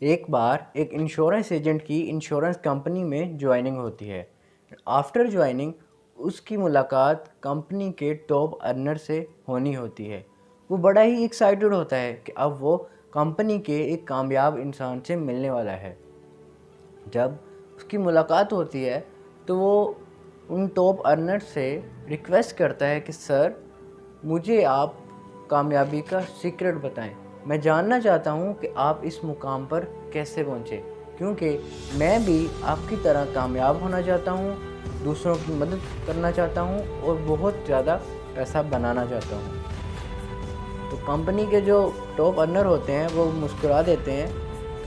एक बार एक insurance agent की इंश्योरेंस कंपनी में ज्वाइनिंग होती है। आफ्टर ज्वाइनिंग उसकी मुलाकात कंपनी के टॉप अर्नर से होनी होती है। वो बड़ा ही एक्साइटेड होता है कि अब वो कंपनी के एक कामयाब इंसान से मिलने वाला है। जब उसकी मुलाकात होती है तो वो उन टॉप अर्नर से रिक्वेस्ट करता है कि सर, मुझे आप कामयाबी का सीक्रेट बताएं। मैं जानना चाहता हूं कि आप इस मुकाम पर कैसे पहुंचे, क्योंकि मैं भी आपकी तरह कामयाब होना चाहता हूं, दूसरों की मदद करना चाहता हूं और बहुत ज़्यादा पैसा बनाना चाहता हूं। तो कंपनी के जो टॉप अर्नर होते हैं वो मुस्कुरा देते हैं,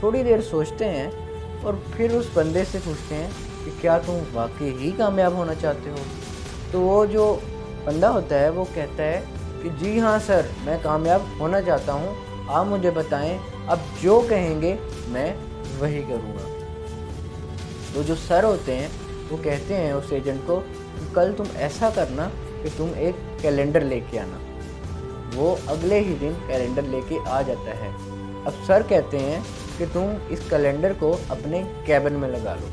थोड़ी देर सोचते हैं और फिर उस बंदे से पूछते हैं कि क्या तुम वाकई ही कामयाब होना चाहते हो। तो वो जो बंदा होता है वो कहता है कि जी हाँ सर, मैं कामयाब होना चाहता हूँ, आप मुझे बताएं, अब जो कहेंगे मैं वही करूँगा। तो जो सर होते हैं वो कहते हैं उस एजेंट को कि कल तुम ऐसा करना कि तुम एक कैलेंडर लेके आना। वो अगले ही दिन कैलेंडर लेके आ जाता है। अब सर कहते हैं कि तुम इस कैलेंडर को अपने कैबिन में लगा लो।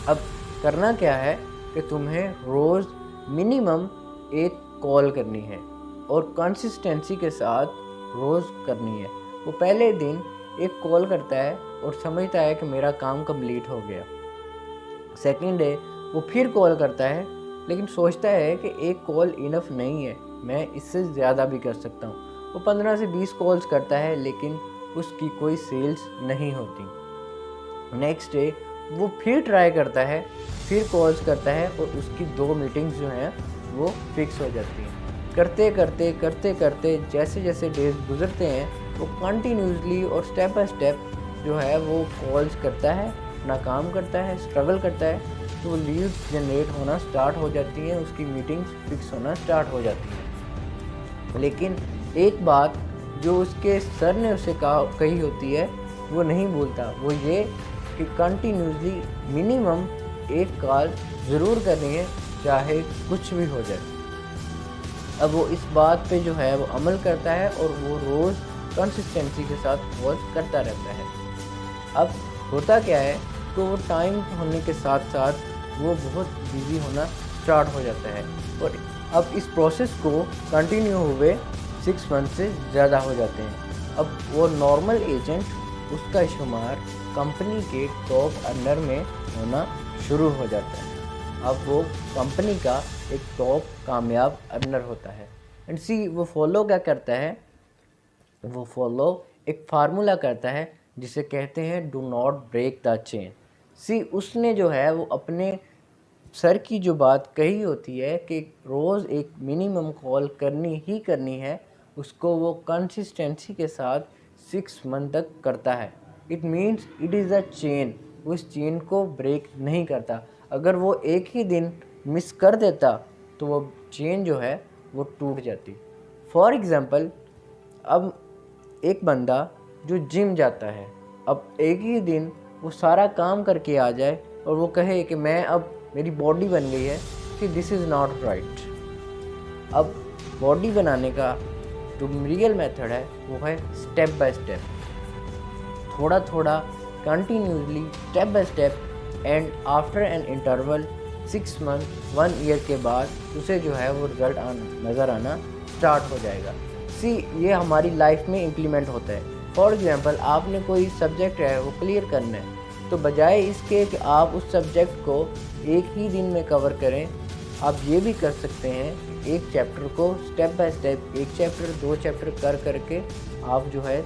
अब करना क्या है कि तुम्हें रोज़ मिनिमम एक कॉल करनी है और कंसिस्टेंसी के साथ रोज़ करनी है। वो पहले दिन एक कॉल करता है और समझता है कि मेरा काम कंप्लीट हो गया। सेकंड डे वो फिर कॉल करता है, लेकिन सोचता है कि एक कॉल इनफ नहीं है, मैं इससे ज़्यादा भी कर सकता हूँ। वो 15 से 20 कॉल्स करता है, लेकिन उसकी कोई सेल्स नहीं होती। नेक्स्ट डे वो फिर ट्राई करता है, फिर कॉल्स करता है और उसकी 2 मीटिंग्स जो हैं वो फिक्स हो जाती हैं। करते करते जैसे जैसे डेज गुजरते हैं वो कंटिन्यूसली और स्टेप बाय स्टेप जो है वो कॉल्स करता है, अपना काम करता है, स्ट्रगल करता है। तो वो लीड्स जनरेट होना स्टार्ट हो जाती हैं, उसकी मीटिंग्स फिक्स होना स्टार्ट हो जाती हैं। लेकिन एक बात जो उसके सर ने उसे कही होती है वो नहीं बोलता, वो ये कि कंटिन्यूसली मिनिमम एक कॉल ज़रूर करनी है, चाहे कुछ भी हो जाए। अब वो इस बात पे जो है वो अमल करता है और वो रोज़ कंसिस्टेंसी के साथ कॉल करता रहता है। अब होता क्या है तो वो टाइम होने के साथ साथ वो बहुत बिजी होना स्टार्ट हो जाता है और अब इस प्रोसेस को कंटिन्यू हुए 6 मंथ से ज़्यादा हो जाते हैं। अब वो नॉर्मल एजेंट उसका शुमार कंपनी के टॉप अर्नर में होना शुरू हो जाता है। अब वो कंपनी का एक टॉप कामयाब अर्नर होता है। एंड सी वो फॉलो क्या करता है, वो फॉलो एक फार्मूला करता है जिसे कहते हैं do not break the chain. See उसने जो है वो अपने सर की जो बात कही होती है कि रोज़ एक मिनिमम कॉल करनी ही करनी है, उसको वो कंसिस्टेंसी के साथ 6 मंथ तक करता है। It means it is a chain, वो इस चेन को ब्रेक नहीं करता। अगर वो एक ही दिन मिस कर देता तो वो चेन जो है वो टूट जाती। फॉर एग्ज़ाम्पल, अब एक बंदा जो जिम जाता है, अब एक ही दिन वो सारा काम करके आ जाए और वो कहे कि मैं अब मेरी बॉडी बन गई है, कि दिस इज़ नॉट राइट। अब बॉडी बनाने का जो रियल मेथड है वो है स्टेप बाय स्टेप, थोड़ा थोड़ा continuously step by step. And after an interval 6 month 1 year के बाद उसे जो है वो रिज़ल्ट नज़र आना स्टार्ट हो जाएगा। सी ये हमारी लाइफ में इम्प्लीमेंट होता है। फॉर एग्ज़ाम्पल, आपने कोई सब्जेक्ट है वो क्लियर करना है, तो बजाय इसके कि आप उस सब्जेक्ट को एक ही दिन में कवर करें, आप ये भी कर सकते हैं एक चैप्टर को स्टेप बाय स्टेप, एक चैप्टर 2 चैप्टर करके आप जो है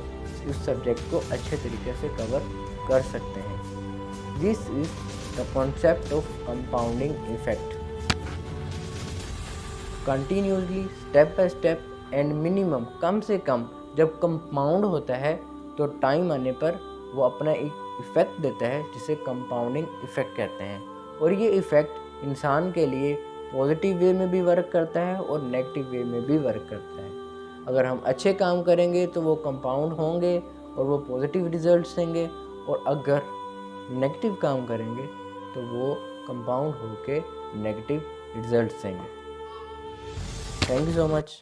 उस सब्जेक्ट को अच्छे तरीके से कवर कर सकते हैं। This is the concept of compounding effect. Continuously step by step and minimum, कम से कम जब कंपाउंड होता है तो टाइम आने पर वो अपना एक इफ़ेक्ट देता है जिसे कंपाउंडिंग इफ़ेक्ट कहते हैं। और ये इफ़ेक्ट इंसान के लिए पॉजिटिव वे में भी वर्क करता है और नेगेटिव वे में भी वर्क करता है। अगर हम अच्छे काम करेंगे तो वो कंपाउंड होंगे और वो पॉजिटिव रिजल्ट्स देंगे, और अगर नेगेटिव काम करेंगे तो वो कंपाउंड होके नेगेटिव रिजल्ट्स देंगे। Thank you so much.